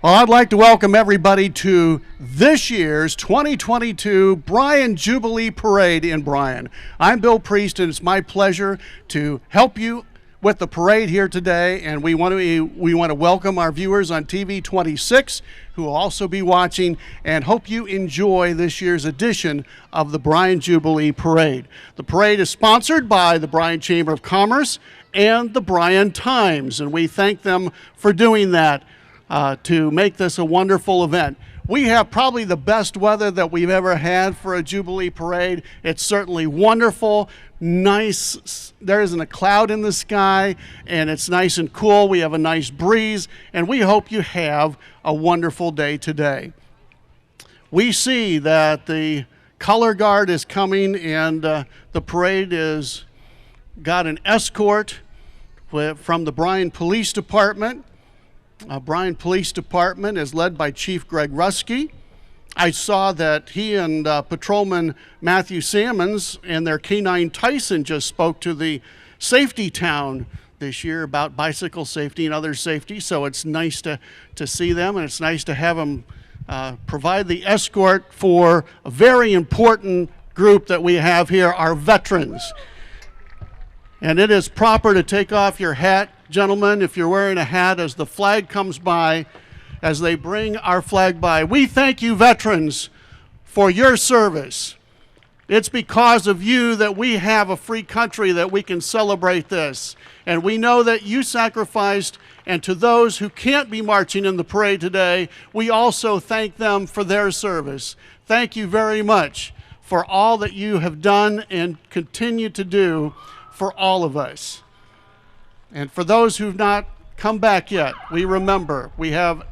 Well, I'd like to welcome everybody to this year's 2022 Bryan Jubilee Parade in Bryan. I'm Bill Priest, and it's my pleasure to help you with the parade here today. And we want to welcome our viewers on TV26 who will also be watching, and hope you enjoy this year's edition of the Bryan Jubilee Parade. The parade is sponsored by the Bryan Chamber of Commerce and the Bryan Times, and we thank them for doing that. To make this a wonderful event. We have probably the best weather that we've ever had for a Jubilee Parade. It's certainly wonderful, nice. There isn't a cloud in the sky, and it's nice and cool. We have a nice breeze, and we hope you have a wonderful day today. We see that the color guard is coming, and the parade is got an escort from the Bryan Police Department. Bryan Police Department is led by Chief Greg Ruski. I saw that he and Patrolman Matthew Sammons and their K9 Tyson just spoke to the Safety Town this year about bicycle safety and other safety, so it's nice to see them, and it's nice to have them provide the escort for a very important group that we have here, our veterans. And it is proper to take off your hat, gentlemen, if you're wearing a hat, as the flag comes by, as they bring our flag by. We thank you, veterans, for your service. It's because of you that we have a free country, that we can celebrate this. And we know that you sacrificed, and to those who can't be marching in the parade today, we also thank them for their service. Thank you very much for all that you have done and continue to do for all of us. And for those who've not come back yet, we remember. We have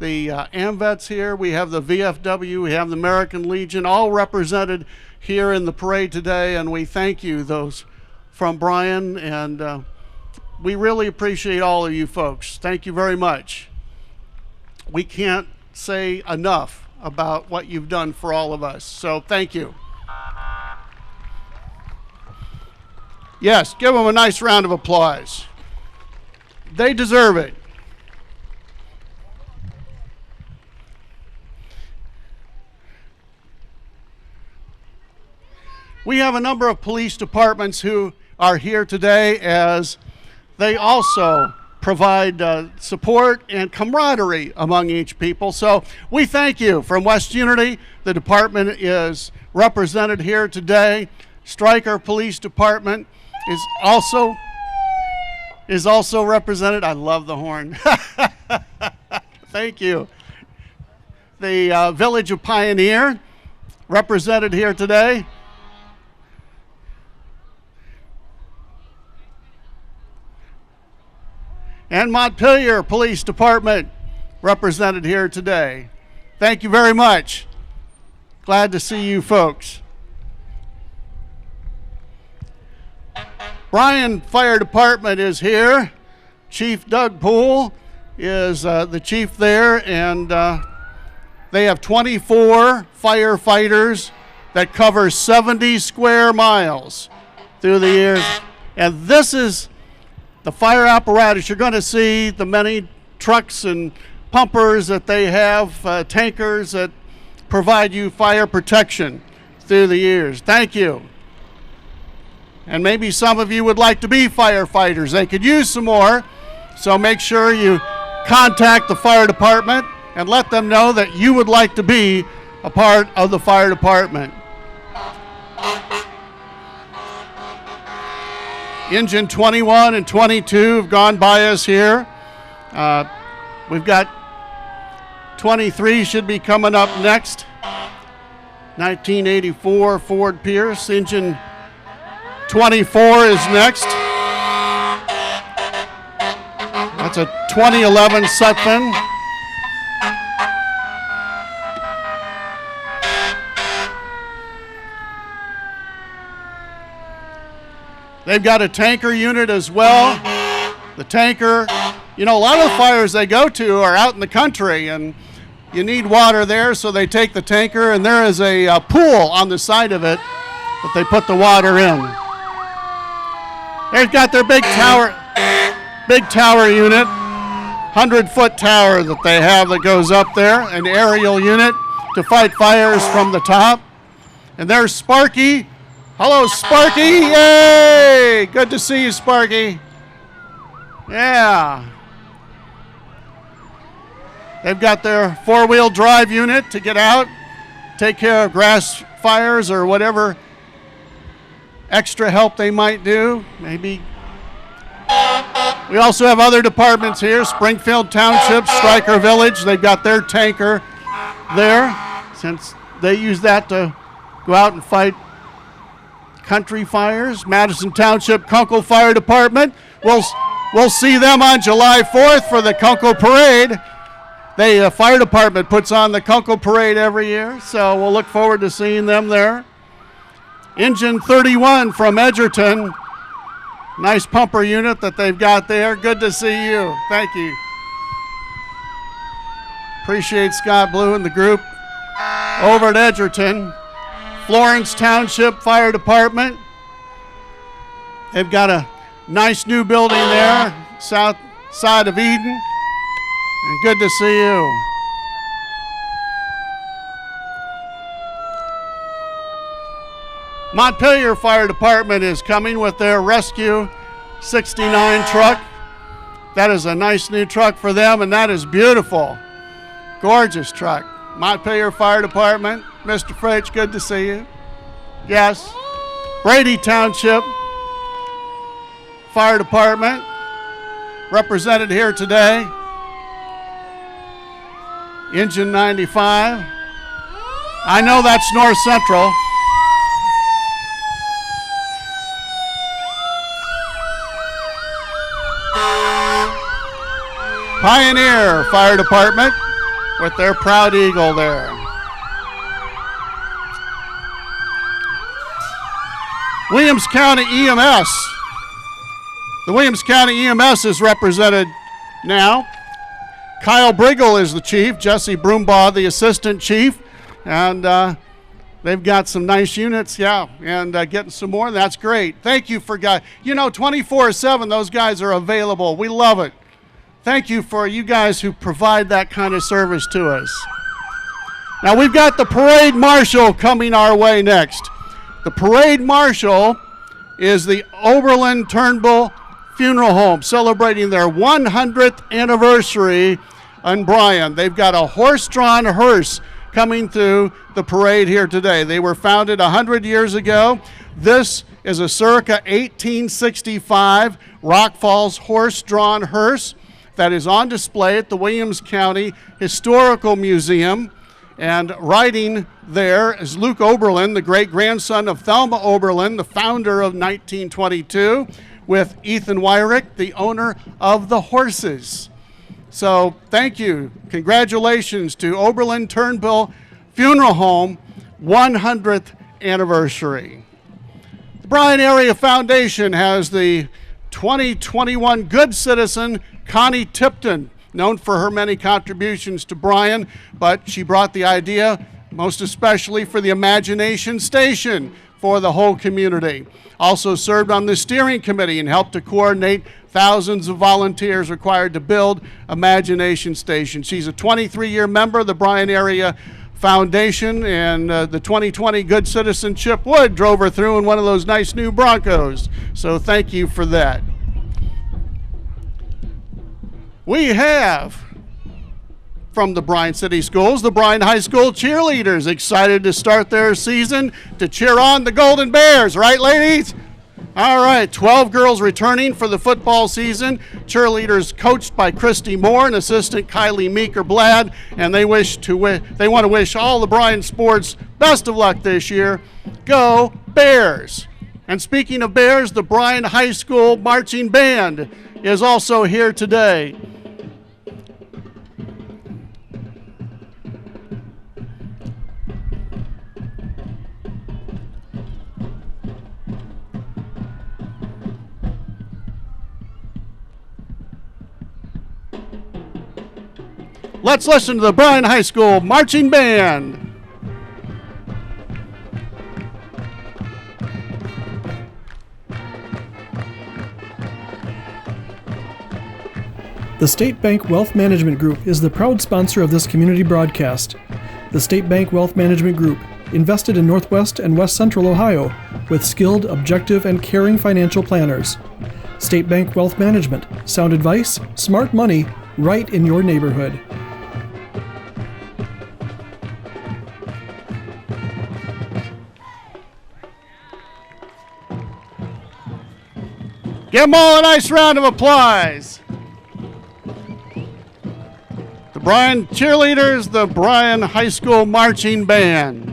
the AMVETS here, we have the VFW, we have the American Legion, all represented here in the parade today, and we thank you, those from Bryan, and we really appreciate all of you folks. Thank you very much. We can't say enough about what you've done for all of us, so thank you. Yes, give them a nice round of applause. They deserve it. We have a number of police departments who are here today, as they also provide support and camaraderie among each people. So we thank you. From West Unity, the department is represented here today. Stryker Police Department is also represented. I love the horn. Thank you. The Village of Pioneer, represented here today. And Montpelier Police Department, represented here today. Thank you very much. Glad to see you folks. Bryan Fire Department is here. Chief Doug Poole is the chief there, and they have 24 firefighters that cover 70 square miles through the years. And this is the fire apparatus. You're going to see the many trucks and pumpers that they have, tankers that provide you fire protection through the years. Thank you. And maybe some of you would like to be firefighters. They could use some more. So make sure you contact the fire department and let them know that you would like to be a part of the fire department. Engine 21 and 22 have gone by us here. We've got 23 should be coming up next. 1984 Ford Pierce. Engine 24 is next. That's a 2011 Sutphen. They've got a tanker unit as well. The tanker, you know, a lot of the fires they go to are out in the country, and you need water there, so they take the tanker, and there is a pool on the side of it that they put the water in. They've got their big tower unit. 100-foot tower that they have that goes up there, an aerial unit to fight fires from the top. And there's Sparky. Hello, Sparky. Yay! Good to see you, Sparky. Yeah. They've got their four-wheel drive unit to get out, take care of grass fires or whatever extra help they might do. Maybe. We also have other departments here. Springfield Township, Stryker Village. They've got their tanker there since they use that to go out and fight country fires. Madison Township Kunkel Fire Department. We'll see them on July 4th for the Kunkel Parade. The fire department puts on the Kunkel Parade every year, so we'll look forward to seeing them there. Engine 31 from Edgerton. Nice pumper unit that they've got there. Good to see you. Thank you. Appreciate Scott Blue and the group over at Edgerton. Florence Township Fire Department. They've got a nice new building there, south side of Eden. And good to see you. Montpelier Fire Department is coming with their Rescue 69 truck. That is a nice new truck for them, and that is beautiful. Gorgeous truck. Montpelier Fire Department. Mr. Fritsch, good to see you. Yes. Brady Township Fire Department, represented here today. Engine 95. I know that's North Central. Pioneer Fire Department with their Proud Eagle there. Williams County EMS. The Williams County EMS is represented now. Kyle Briggle is the chief, Jesse Broombaugh the assistant chief, and they've got some nice units, yeah, and getting some more. That's great. Thank you for guys. 24/7, those guys are available. We love it. Thank you for you guys who provide that kind of service to us. Now we've got the parade marshal coming our way next. The parade marshal is the Oberlin Turnbull Funeral Home, celebrating their 100th anniversary in Bryan. They've got a horse-drawn hearse coming through the parade here today. They were founded 100 years ago. This is a circa 1865 Rock Falls horse-drawn hearse that is on display at the Williams County Historical Museum. And riding there is Luke Oberlin, the great-grandson of Thelma Oberlin, the founder of 1922, with Ethan Wyrick, the owner of the horses. So thank you. Congratulations to Oberlin Turnbull Funeral Home, 100th anniversary. The Bryan Area Foundation has the 2021 Good Citizen, Connie Tipton, known for her many contributions to Bryan, but she brought the idea most especially for the Imagination Station for the whole community. Also served on the steering committee and helped to coordinate thousands of volunteers required to build Imagination Station. She's a 23-year member of the Bryan Area Foundation, and the 2020 Good Citizen Chip Wood drove her through in one of those nice new Broncos. So thank you for that. We have, from the Bryan City Schools, the Bryan High School cheerleaders excited to start their season to cheer on the Golden Bears, right, ladies? All right, 12 girls returning for the football season. Cheerleaders coached by Christy Moore and assistant Kylie Meeker-Blad, and they want to wish all the Bryan sports best of luck this year. Go Bears! And speaking of Bears, the Bryan High School Marching Band is also here today. Let's listen to the Bryan High School Marching Band. The State Bank Wealth Management Group is the proud sponsor of this community broadcast. The State Bank Wealth Management Group invested in Northwest and West Central Ohio with skilled, objective, and caring financial planners. State Bank Wealth Management. Sound advice, smart money, right in your neighborhood. Give them all a nice round of applause. The Bryan cheerleaders, the Bryan High School Marching Band.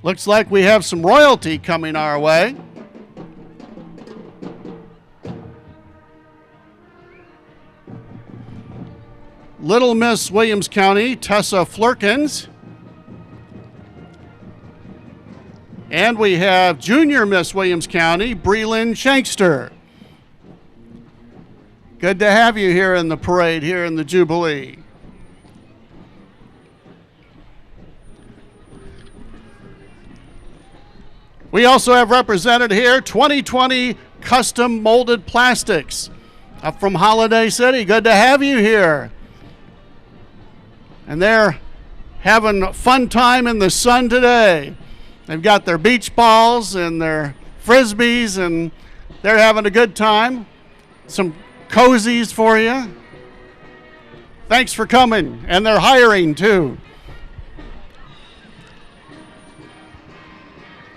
Looks like we have some royalty coming our way. Little Miss Williams County, Tessa Flurkins. And we have Junior Miss Williams County, Bryan Shankster. Good to have you here in the parade, here in the Jubilee. We also have represented here 2020 Custom Molded Plastics up from Holiday City. Good to have you here. And they're having a fun time in the sun today. They've got their beach balls and their frisbees, and they're having a good time. Some cozies for you. Thanks for coming, and they're hiring too.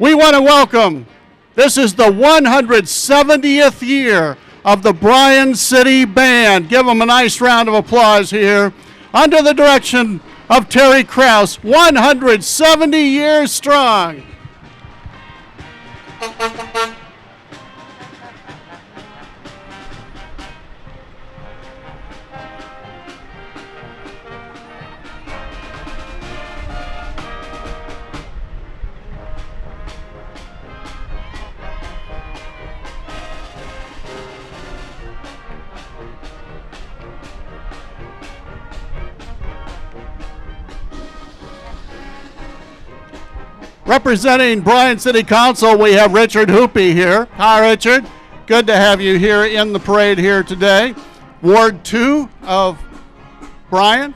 We want to welcome, this is the 170th year of the Bryan City Band. Give them a nice round of applause here. Under the direction of Terry Krause, 170 years strong. Representing Bryan City Council, we have Richard Hoopy here. Hi, Richard. Good to have you here in the parade here today. Ward 2 of Bryan.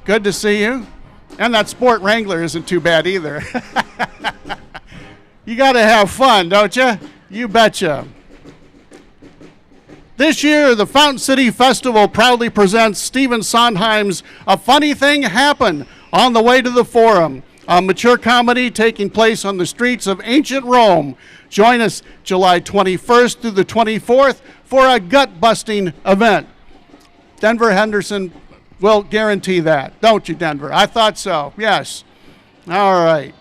Good to see you. And that Sport Wrangler isn't too bad either. You got to have fun, don't you? You betcha. This year, the Fountain City Festival proudly presents Stephen Sondheim's A Funny Thing Happened on the Way to the Forum, a mature comedy taking place on the streets of ancient Rome. Join us July 21st through the 24th for a gut-busting event. Denver Henderson will guarantee that, don't you, Denver? I thought so, yes. All right.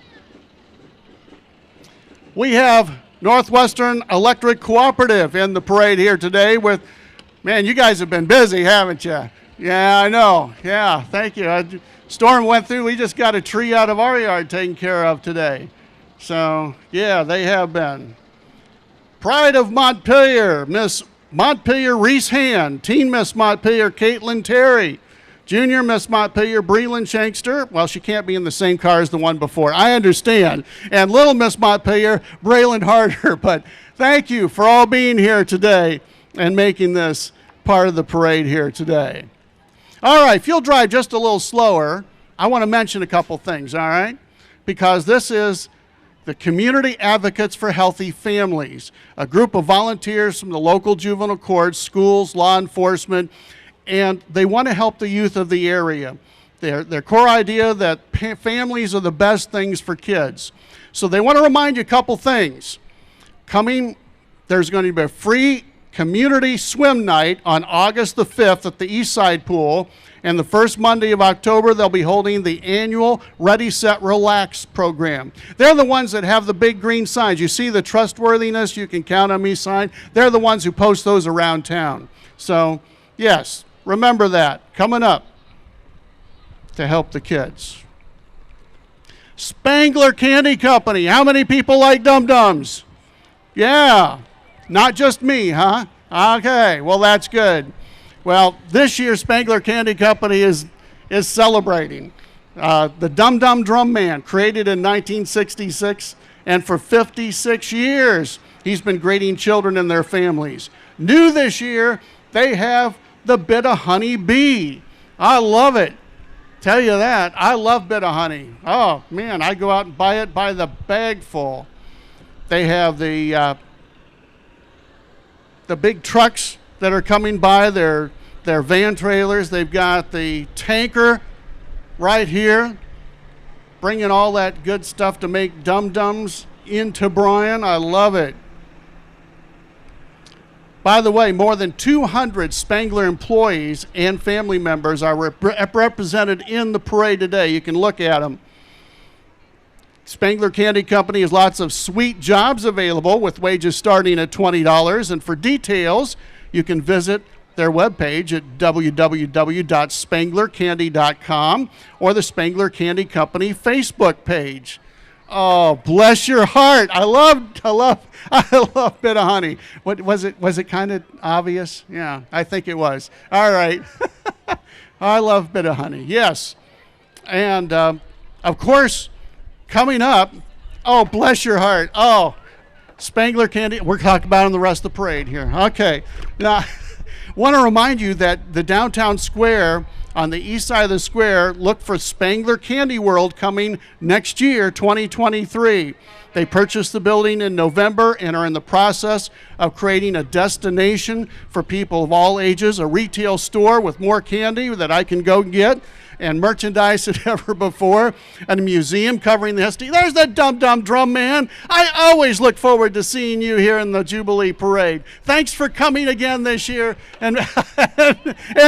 We have Northwestern Electric Cooperative in the parade here today with, man, you guys have been busy, haven't you? Yeah, I know. Yeah, thank you. Storm went through. We just got a tree out of our yard taken care of today. So, yeah, they have been. Pride of Montpelier, Miss Montpelier Reese Hand. Teen Miss Montpelier, Caitlin Terry. Junior Miss Montpelier, Bryan Shankster. Well, she can't be in the same car as the one before. I understand. And Little Miss Montpelier, Braylon Harder. But thank you for all being here today and making this part of the parade here today. All right, if you'll drive just a little slower, I want to mention a couple things, all right? Because this is the Community Advocates for Healthy Families, a group of volunteers from the local juvenile courts, schools, law enforcement, and they want to help the youth of the area. Their core idea that families are the best things for kids. So they want to remind you a couple things. There's going to be a free community swim night on August the 5th at the East Side Pool, and the first Monday of October they'll be holding the annual Ready, Set, Relax program. They're the ones that have the big green signs. You see the trustworthiness, you can count on me sign. They're the ones who post those around town. So, yes, remember that coming up to help the kids. Spangler Candy Company. How many people like dum-dums? Yeah, not just me, huh? Okay, well, that's good. Well, this year Spangler Candy Company is celebrating. The Dum Dum Drum Man, created in 1966, and for 56 years, he's been greeting children and their families. New this year, they have the Bit of Honey Bee. I love it. Tell you that, I love Bit of Honey. Oh, man, I go out and buy it by the bag full. They have the big trucks that are coming by, their van trailers. They've got the tanker right here, bringing all that good stuff to make dum-dums into Bryan. I love it. By the way, more than 200 Spangler employees and family members are represented in the parade today. You can look at them. Spangler Candy Company has lots of sweet jobs available with wages starting at $20. And for details, you can visit their webpage at www.spanglercandy.com or the Spangler Candy Company Facebook page. Oh, bless your heart. I love Bit of Honey. What was it? Was it kind of obvious? Yeah, I think it was. All right. I love Bit of Honey. Yes. And of course, coming up, oh, bless your heart. Oh, Spangler Candy. We're talking about in the rest of the parade here. Okay. Now, want to remind you that the downtown square, on the east side of the square, look for Spangler Candy World coming next year, 2023. They purchased the building in November and are in the process of creating a destination for people of all ages, a retail store with more candy that I can go get, and merchandise than ever before, and a museum covering the history. There's the Dum Dum Drum Man. I always look forward to seeing you here in the Jubilee Parade. Thanks for coming again this year and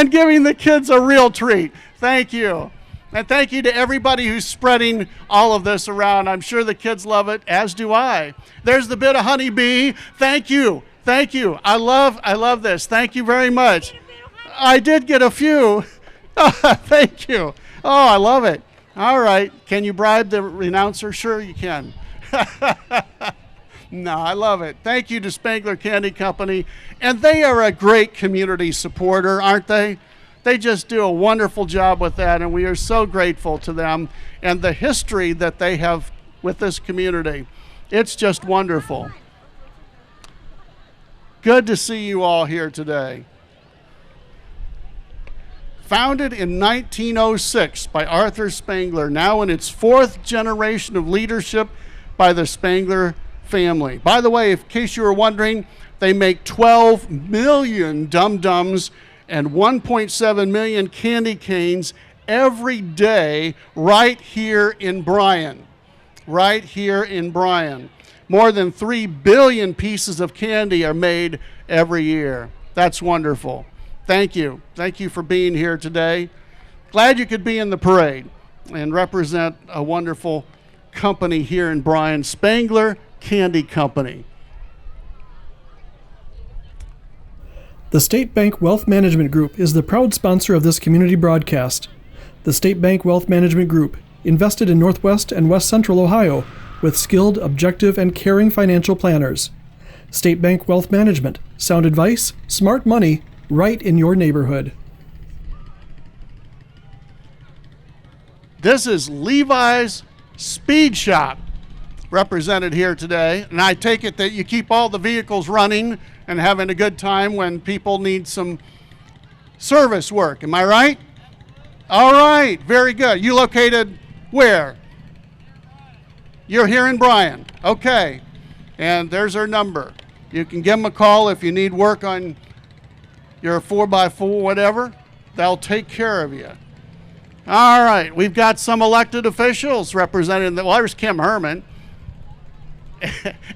giving the kids a real treat. Thank you. And thank you to everybody who's spreading all of this around. I'm sure the kids love it, as do I. There's the Bit of Honey Bee. Thank you. Thank you. I love this. Thank you very much. I did get a few. Thank you. Oh, I love it. All right. Can you bribe the announcer? Sure you can. No, I love it. Thank you to Spangler Candy Company. And they are a great community supporter, aren't they? They just do a wonderful job with that, and we are so grateful to them and the history that they have with this community. It's just wonderful. Good to see you all here today. Founded in 1906 by Arthur Spangler, now in its fourth generation of leadership by the Spangler family. By the way, in case you were wondering, they make 12 million dum-dums and 1.7 million candy canes every day right here in Bryan. Right here in Bryan. More than 3 billion pieces of candy are made every year. That's wonderful. Thank you. Thank you for being here today. Glad you could be in the parade and represent a wonderful company here in Bryan, Spangler Candy Company. The State Bank Wealth Management Group is the proud sponsor of this community broadcast. The State Bank Wealth Management Group invested in Northwest and West Central Ohio with skilled, objective, and caring financial planners. State Bank Wealth Management. Sound advice, smart money, right in your neighborhood. This is Levi's Speed Shop represented here today, and I take it that you keep all the vehicles running and having a good time when people need some service work. Am I right? All right, very good. You located where? You're here in Bryan. Okay, and there's our number. You can give them a call if you need work on your 4x4, whatever. They'll take care of you. All right, we've got some elected officials representing well, there's Kim Herman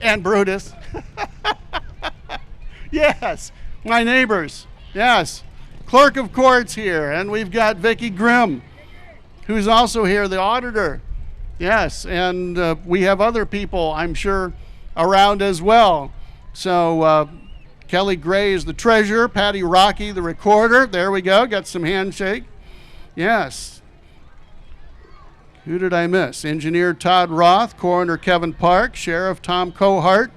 and Brutus. Yes, my neighbors. Yes, clerk of courts here, and we've got Vicki Grimm, who's also here, the auditor. Yes, and we have other people, I'm sure, around as well. So Kelly Gray is the treasurer, Patty Rocky the recorder. There we go, got some handshake. Yes. Who did I miss? Engineer Todd Roth, Coroner Kevin Park, Sheriff Tom Cohart,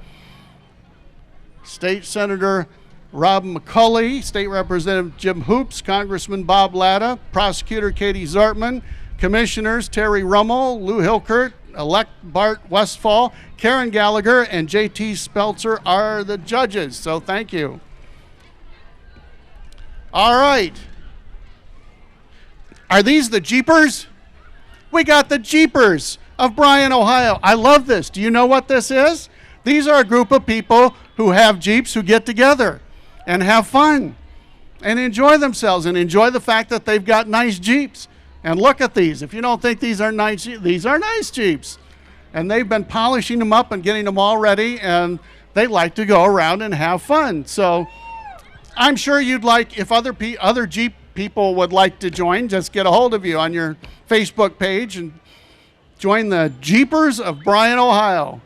State Senator Rob McCulley, State Representative Jim Hoops, Congressman Bob Latta, Prosecutor Katie Zartman, Commissioners Terry Rummel, Lou Hilkert, Elect Bart Westfall, Karen Gallagher, and J.T. Speltzer are the judges. So thank you. All right. Are these the Jeepers? We got the Jeepers of Bryan, Ohio. I love this. Do you know what this is? These are a group of people who have Jeeps who get together and have fun and enjoy themselves and enjoy the fact that they've got nice Jeeps. And look at these. If you don't think these are nice Jeeps. And they've been polishing them up and getting them all ready, and they like to go around and have fun. So I'm sure you'd like, if other Jeep people would like to join, just get a hold of you on your Facebook page and join the Jeepers of Bryan, Ohio.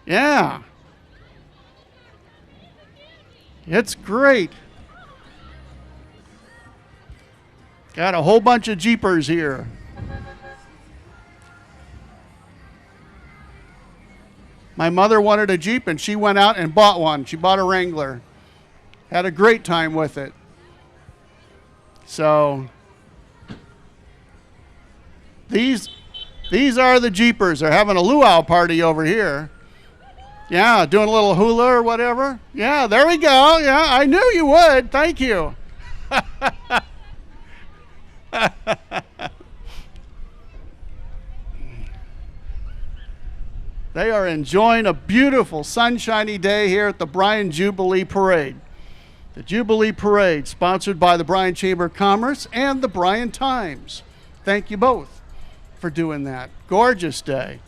Yeah. It's great. Got a whole bunch of Jeepers here. My mother wanted a Jeep and she went out and bought one. She bought a Wrangler. Had a great time with it. So these are the Jeepers. They're having a luau party over here. Yeah, doing a little hula or whatever. Yeah, there we go. Yeah, I knew you would. Thank you. They are enjoying a beautiful sunshiny day here at the Bryan Jubilee Parade. The Jubilee Parade, sponsored by the Bryan Chamber of Commerce and the Bryan Times. Thank you both for doing that. Gorgeous day.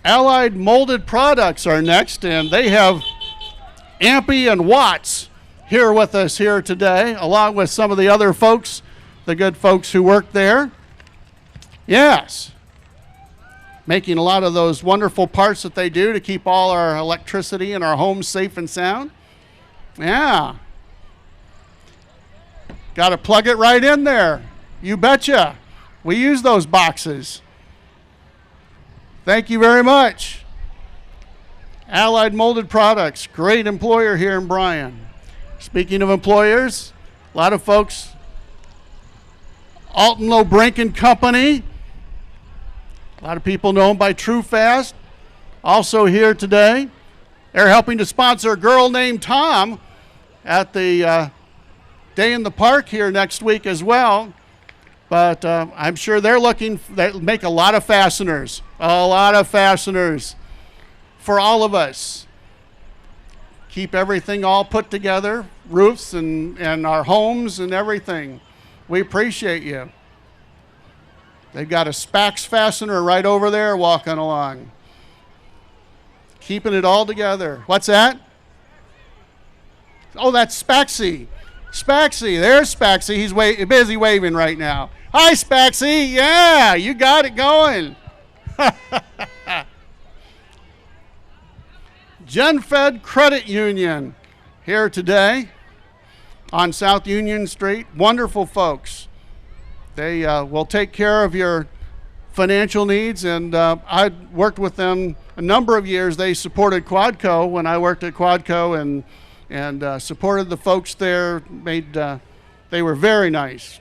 Allied Molded Products are next, and they have Ampy and Watts here with us here today, along with some of the other folks, the good folks who work there. Yes. Making a lot of those wonderful parts that they do to keep all our electricity in our homes safe and sound. Yeah. Got to plug it right in there. You betcha. We use those boxes. Thank you very much. Allied Molded Products, great employer here in Bryan. Speaking of employers, a lot of folks, Alton Low Brink and Company. A lot of people know them by True Fast. Also here today. They're helping to sponsor a girl named Tom at the Day in the Park here next week as well. But I'm sure they make a lot of fasteners. A lot of fasteners for all of us. Keep everything all put together, roofs and our homes and everything. We appreciate you. They've got a Spax fastener right over there walking along. Keeping it all together. What's that? Oh, that's Spaxy. Spaxy, there's Spaxy. He's busy waving right now. Hi, Spaxy. Yeah, you got it going. GenFed Credit Union here today on South Union Street. Wonderful folks. They will take care of your financial needs, and I worked with them a number of years. They supported Quadco when I worked at Quadco and supported the folks there. They were very nice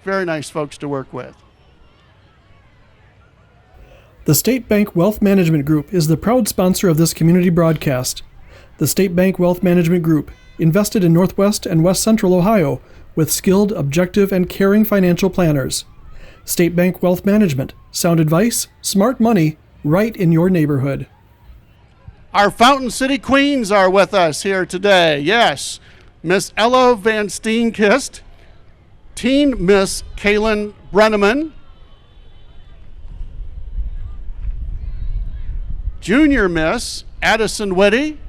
folks to work with. The State Bank Wealth Management Group is the proud sponsor of this community broadcast. The State Bank Wealth Management Group, invested in Northwest and West Central Ohio with skilled, objective, and caring financial planners. State Bank Wealth Management, sound advice, smart money, right in your neighborhood. Our Fountain City Queens are with us here today. Yes, Miss Ella Van Steenkist, Teen Miss Kaylin Brenneman, Junior Miss Addison Whitty,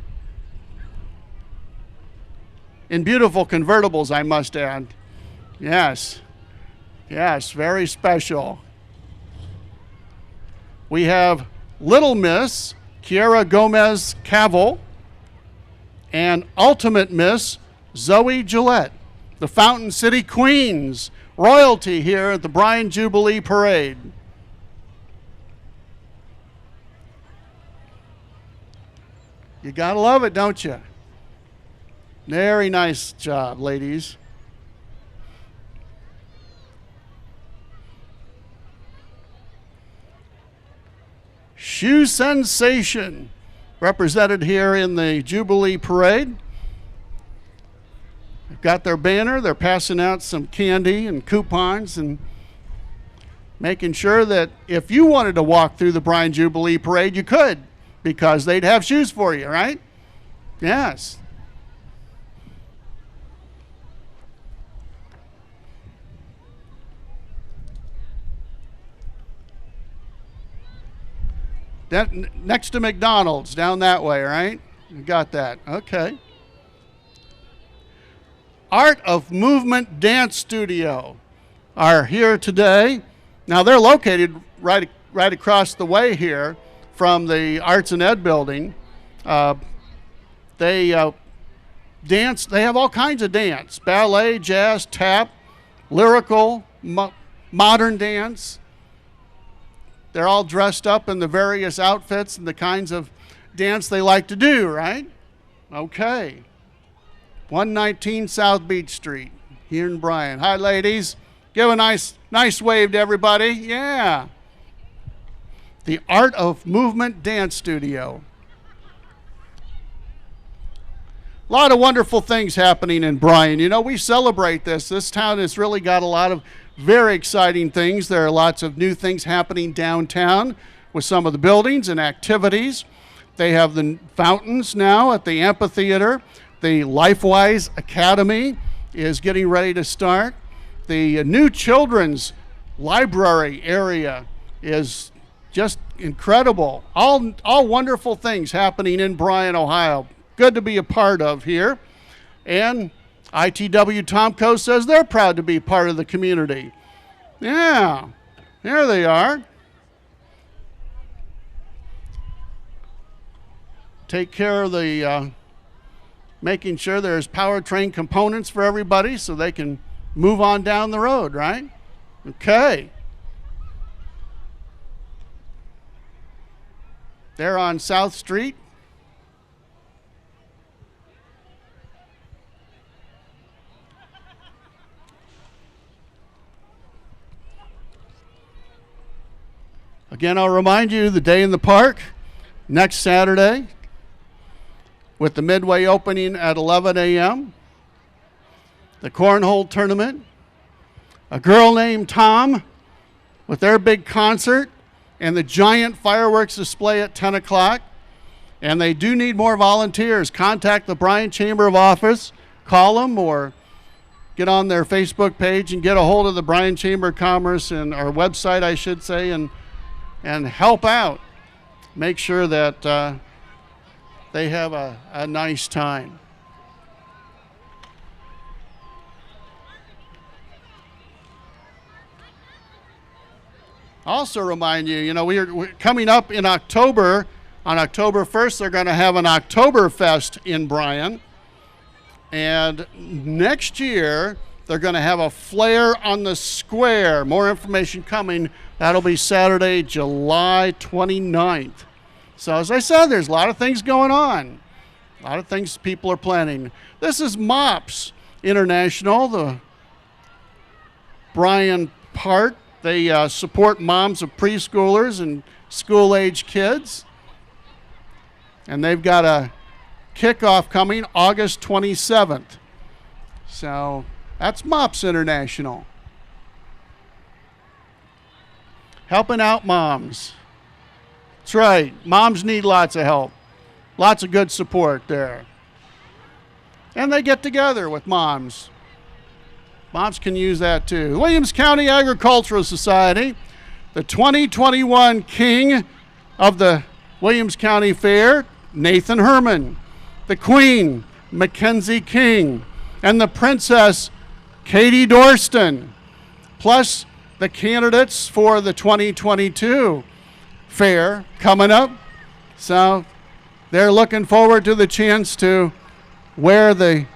in beautiful convertibles, I must add. Yes, very special. We have Little Miss Kiara Gomez Cavill and Ultimate Miss Zoe Gillette, the Fountain City Queens. royalty here at the Bryan Jubilee Parade. You gotta love it, don't you? Very nice job, ladies. Shoe Sensation, represented here in the Jubilee Parade. They've got their banner. They're passing out some candy and coupons and making sure that if you wanted to walk through the Bryan Jubilee Parade, you could, because they'd have shoes for you, right? Yes. That, next to McDonald's, down that way, right? You got that. Okay. Art of Movement Dance Studio are here today. Now, they're located right across the here from the Arts and Ed building. They dance. They have all kinds of dance: ballet, jazz, tap, lyrical, modern dance. They're all dressed up in the various outfits and the kinds of dance they like to do, right? Okay. 119 South Beach Street here in Bryan. Hi, ladies. Give a nice wave to everybody. Yeah. The Art of Movement Dance Studio. A lot of wonderful things happening in Bryan. You know, we celebrate this. This town has really got a lot of very exciting things. There are lots of new things happening downtown with some of the buildings and activities. They have the fountains now at the amphitheater. The LifeWise Academy is getting ready to start. The new children's library area is just incredible. All wonderful things happening in Bryan, Ohio. Good to be a part of here. And ITW Tomco says they're proud to be part of the community. Yeah, there they are. Take care of the making sure there's powertrain components for everybody so they can move on down the road, right? Okay. They're on South Street. Again, I'll remind you, the day in the park, next Saturday, with the Midway opening at 11 a.m., the cornhole tournament, a girl named Tom with their big concert, and the giant fireworks display at 10 o'clock. And they do need more volunteers. Contact the Bryan Chamber of Office, call them, or get on their Facebook page and get a hold of the Bryan Chamber of Commerce and our website, I should say, and help out. Make sure that they have a nice time. Also remind you, we're coming up in October. On October 1st, they're going to have an Oktoberfest in Bryan. And next year, they're going to have a flare on the square. More information coming. That'll be Saturday, July 29th. So as I said, there's a lot of things going on. A lot of things people are planning. This is MOPS International, the Bryan part. They support moms of preschoolers and school-age kids. And they've got a kickoff coming August 27th. So that's MOPS International. Helping out moms. That's right. Moms need lots of help. Lots of good support there. And they get together with moms. Moms can use that too. Williams County Agricultural Society, the 2021 King of the Williams County Fair, Nathan Herman. The Queen, Mackenzie King. And the Princess, Katie Dorston. Plus the candidates for the 2022 fair coming up. So they're looking forward to the chance to wear the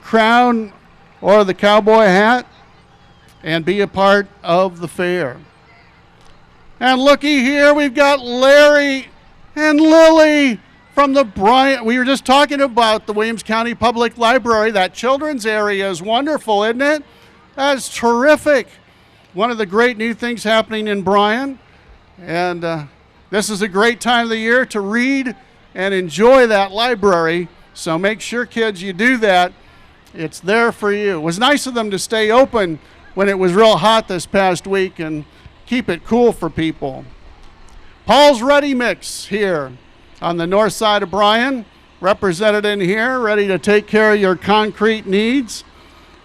crown or the cowboy hat and be a part of the fair. And looky here, we've got Larry and Lily from the Bryan. We were just talking about the Williams County Public Library. That children's area is wonderful, isn't it? That's terrific. One of the great new things happening in Bryan. And this is a great time of the year to read and enjoy that library. So make sure, kids, you do that. It's there for you. It was nice of them to stay open when it was real hot this past week and keep it cool for people. Paul's Ready Mix here on the north side of Bryan, represented in here, ready to take care of your concrete needs.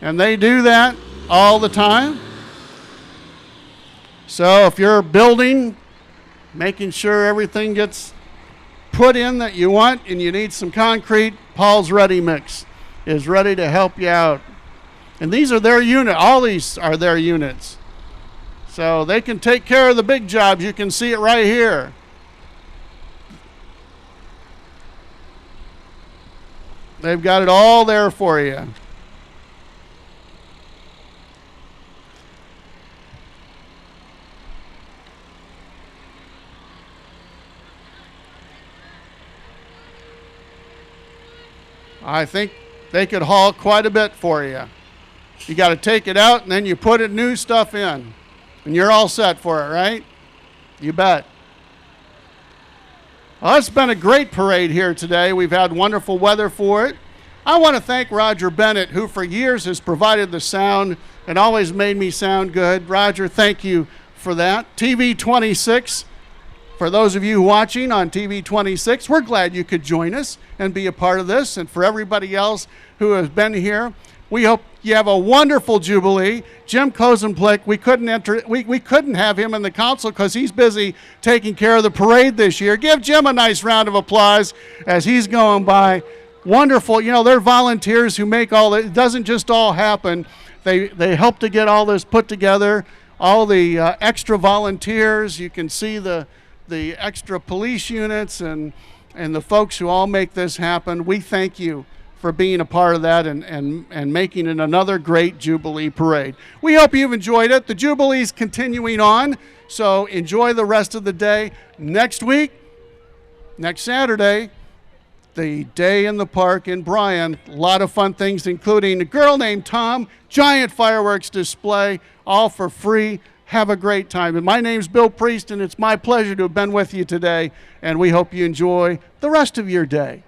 And they do that all the time. So if you're building, making sure everything gets put in that you want and you need some concrete, Paul's Ready Mix is ready to help you out. And these are their unit. All these are their units. So they can take care of the big jobs. You can see it right here. They've got it all there for you. I think they could haul quite a bit for you. You got to take it out and then you put new stuff in. And you're all set for it, right? You bet. Well, it's been a great parade here today. We've had wonderful weather for it. I want to thank Roger Bennett, who for years has provided the sound and always made me sound good. Roger, thank you for that. TV26, for those of you watching on TV26, we're glad you could join us and be a part of this. And for everybody else who has been here, we hope you have a wonderful Jubilee. Jim Kozenplick, we couldn't have him in the council because he's busy taking care of the parade this year. Give Jim a nice round of applause as he's going by. Wonderful. You know, they're volunteers who make all it doesn't just all happen. They help to get all this put together. All the extra volunteers. You can see the extra police units and the folks who all make this happen. We thank you for being a part of that and making it another great Jubilee parade. We hope you've enjoyed it. The Jubilee's continuing on, so enjoy the rest of the day. Next week, next Saturday, the day in the park in Bryan. A lot of fun things, including a girl named Tom, giant fireworks display, all for free. Have a great time. And my name's Bill Priest, and it's my pleasure to have been with you today, and we hope you enjoy the rest of your day.